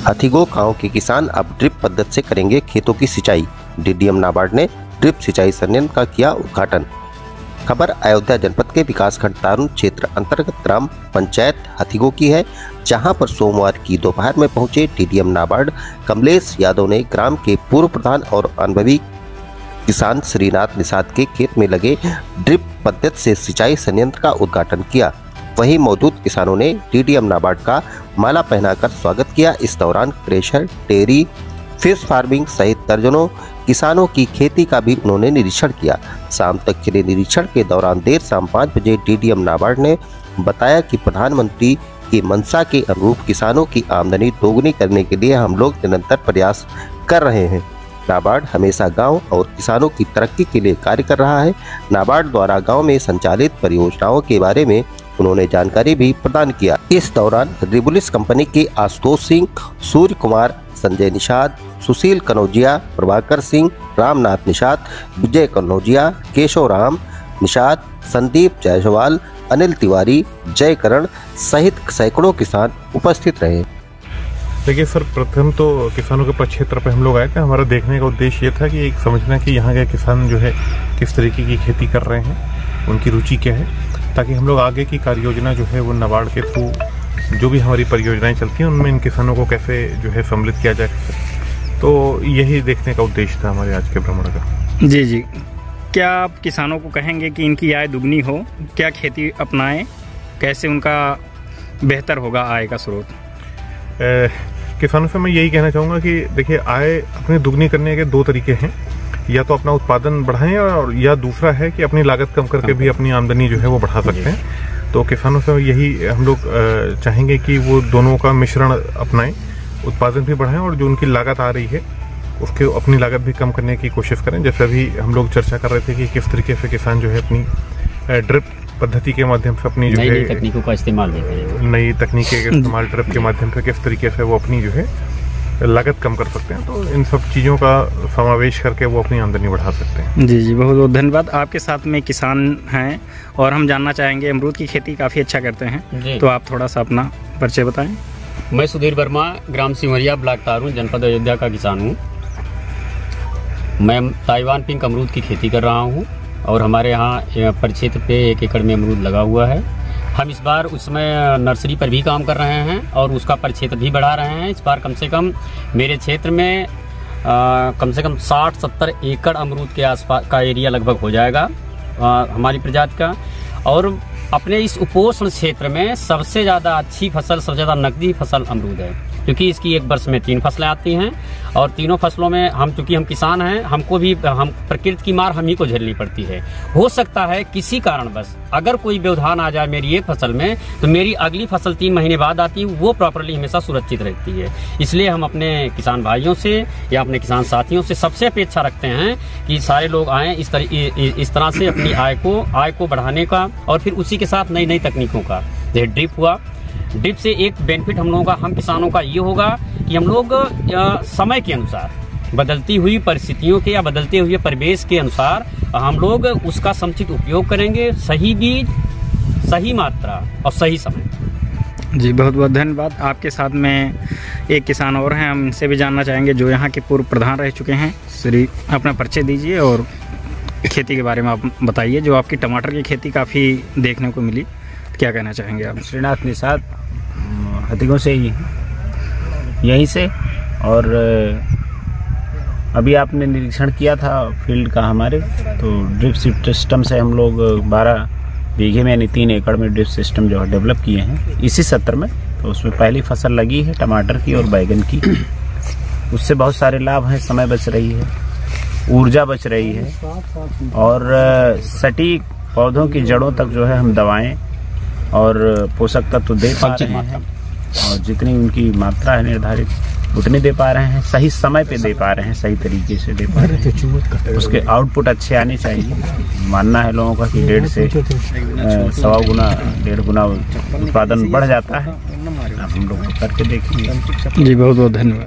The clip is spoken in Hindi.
हथिगो गांव के किसान अब ड्रिप पद्धति से करेंगे खेतों की सिंचाई। डीडीएम नाबार्ड ने ड्रिप सिंचाई संयंत्र का किया उद्घाटन। खबर अयोध्या जनपद के विकासखंड तारून क्षेत्र अंतर्गत ग्राम पंचायत हथिगो की है, जहां पर सोमवार की दोपहर में पहुंचे डीडीएम नाबार्ड कमलेश यादव ने ग्राम के पूर्व प्रधान और अनुभवी किसान श्रीनाथ निषाद के खेत में लगे ड्रिप पद्धति से सिंचाई संयंत्र का उद्घाटन किया। वहीं मौजूद किसानों ने डीडीएम नाबार्ड का माला पहनाकर स्वागत किया। इस दौरान क्रेशर, डेयरी, फिश फार्मिंग सहित दर्जनों किसानों की खेती का भी उन्होंने निरीक्षण किया। शाम तक चले निरीक्षण के दौरान देर शाम 5 बजे डीडीएम नाबार्ड ने बताया कि प्रधानमंत्री की मंशा के अनुरूप किसानों की आमदनी दोगुनी करने के लिए हम लोग निरंतर प्रयास कर रहे हैं। नाबार्ड हमेशा गांव और किसानों की तरक्की के लिए कार्य कर रहा है। नाबार्ड द्वारा गांव में संचालित परियोजनाओं के बारे में उन्होंने जानकारी भी प्रदान किया। इस दौरान रिबुलिस कंपनी के आशुतोष सिंह, सूर्य कुमार, संजय निषाद, सुशील कनौजिया, प्रभाकर सिंह, रामनाथ निषाद, विजय कनौजिया, केशव राम निषाद, संदीप जायसवाल, अनिल तिवारी, जय करण सहित सैकड़ों किसान उपस्थित रहे। देखिए सर, प्रथम तो किसानों के क्षेत्र पर हम लोग आए थे। हमारा देखने का उद्देश्य ये था कि एक समझना कि यहाँ के किसान जो है किस तरीके की खेती कर रहे हैं, उनकी रुचि क्या है, ताकि हम लोग आगे की कार्य योजना जो है वो नाबार्ड के थ्रू जो भी हमारी परियोजनाएं चलती हैं उनमें इन किसानों को कैसे जो है सम्मिलित किया जाए। तो यही देखने का उद्देश्य था हमारे आज के भ्रमण का। जी जी, क्या आप किसानों को कहेंगे कि इनकी आय दुगनी हो, क्या खेती अपनाएं, कैसे उनका बेहतर होगा आय का स्रोत? किसानों से मैं यही कहना चाहूँगा कि देखिए, आय अपनी दुगनी करने के 2 तरीके हैं। या तो अपना उत्पादन बढ़ाएं और या दूसरा है कि अपनी लागत कम करके भी अपनी आमदनी जो है वो बढ़ा सकते हैं। तो किसानों से यही हम लोग चाहेंगे कि वो दोनों का मिश्रण अपनाएं, उत्पादन भी बढ़ाएं और जो उनकी लागत आ रही है उसके अपनी लागत भी कम करने की कोशिश करें। जैसे अभी हम लोग चर्चा कर रहे थे कि किस तरीके से किसान जो है अपनी ड्रिप पद्धति के माध्यम से अपनी जो है तकनीकों का इस्तेमाल नई तकनीकी के इस्तेमाल ड्रिप के माध्यम से किस तरीके से वो अपनी जो है लागत कम कर सकते हैं। तो इन सब चीज़ों का समावेश करके वो अपनी आमदनी बढ़ा सकते हैं। जी जी, बहुत बहुत धन्यवाद। आपके साथ में किसान हैं और हम जानना चाहेंगे, अमरूद की खेती काफ़ी अच्छा करते हैं, तो आप थोड़ा सा अपना परिचय बताएं। मैं सुधीर वर्मा, ग्राम सिमरिया, ब्लॉक तारून, जनपद अयोध्या का किसान हूँ। मैं ताइवान पिंक अमरूद की खेती कर रहा हूँ और हमारे यहाँ परिक्षेत्र पे 1 एकड़ में अमरूद लगा हुआ है। हम इस बार उसमें नर्सरी पर भी काम कर रहे हैं और उसका परिक्षेत्र भी बढ़ा रहे हैं। इस बार कम से कम मेरे क्षेत्र में कम से कम 60-70 एकड़ अमरूद के आसपास का एरिया लगभग हो जाएगा हमारी प्रजाति का। और अपने इस उपोष्ण क्षेत्र में सबसे ज़्यादा अच्छी फसल, सबसे ज़्यादा नकदी फसल अमरूद है, क्योंकि इसकी एक वर्ष में 3 फसलें आती हैं और तीनों फसलों में चूंकि हम किसान हैं, हमको भी प्रकृति की मार हम ही को झेलनी पड़ती है। हो सकता है किसी कारणवश अगर कोई व्यवधान आ जाए मेरी एक फसल में, तो मेरी अगली फसल 3 महीने बाद आती है, वो प्रॉपरली हमेशा सुरक्षित रहती है। इसलिए हम अपने किसान भाइयों से या अपने किसान साथियों से सबसे अपेक्षा रखते हैं कि सारे लोग आएँ इस तरह से अपनी आय को बढ़ाने का, और फिर उसी के साथ नई नई तकनीकों का, जैसे ड्रिप हुआ। ड्रिप से एक बेनिफिट हम लोगों का, हम किसानों का ये होगा कि हम लोग समय के अनुसार, बदलती हुई परिस्थितियों के या बदलते हुए परिवेश के अनुसार हम लोग उसका समुचित उपयोग करेंगे। सही बीज, सही मात्रा और सही समय। जी, बहुत बहुत धन्यवाद। आपके साथ में एक किसान और हैं, हम इनसे भी जानना चाहेंगे, जो यहाँ के पूर्व प्रधान रह चुके हैं। श्री, अपना परिचय दीजिए और खेती के बारे में आप बताइए। जो आपकी टमाटर की खेती काफ़ी देखने को मिली, क्या कहना चाहेंगे आप? श्रीनाथ निषाद, हथिगो से ही, यहीं से। और अभी आपने निरीक्षण किया था फील्ड का हमारे, तो ड्रिप सिस्टम से हम लोग 12 बीघे में यानी 3 एकड़ में ड्रिप सिस्टम जो है डेवलप किए हैं इसी सत्र में। तो उसमें पहली फसल लगी है टमाटर की और बैंगन की। उससे बहुत सारे लाभ हैं, समय बच रही है, ऊर्जा बच रही है और सटीक पौधों की जड़ों तक जो है हम दवाएं और पोषक तत्व दे पा रहे हैं, और जितनी उनकी मात्रा है निर्धारित उतनी दे पा रहे हैं, सही समय पे दे पा रहे हैं, सही तरीके से दे पा रहे हैं। उसके आउटपुट अच्छे आने चाहिए। मानना है लोगों का कि 1.5 से 1.25 गुना 1.5 गुना उत्पादन बढ़ जाता है। आप हम लोग करके देखेंगे। जी, बहुत बहुत धन्यवाद।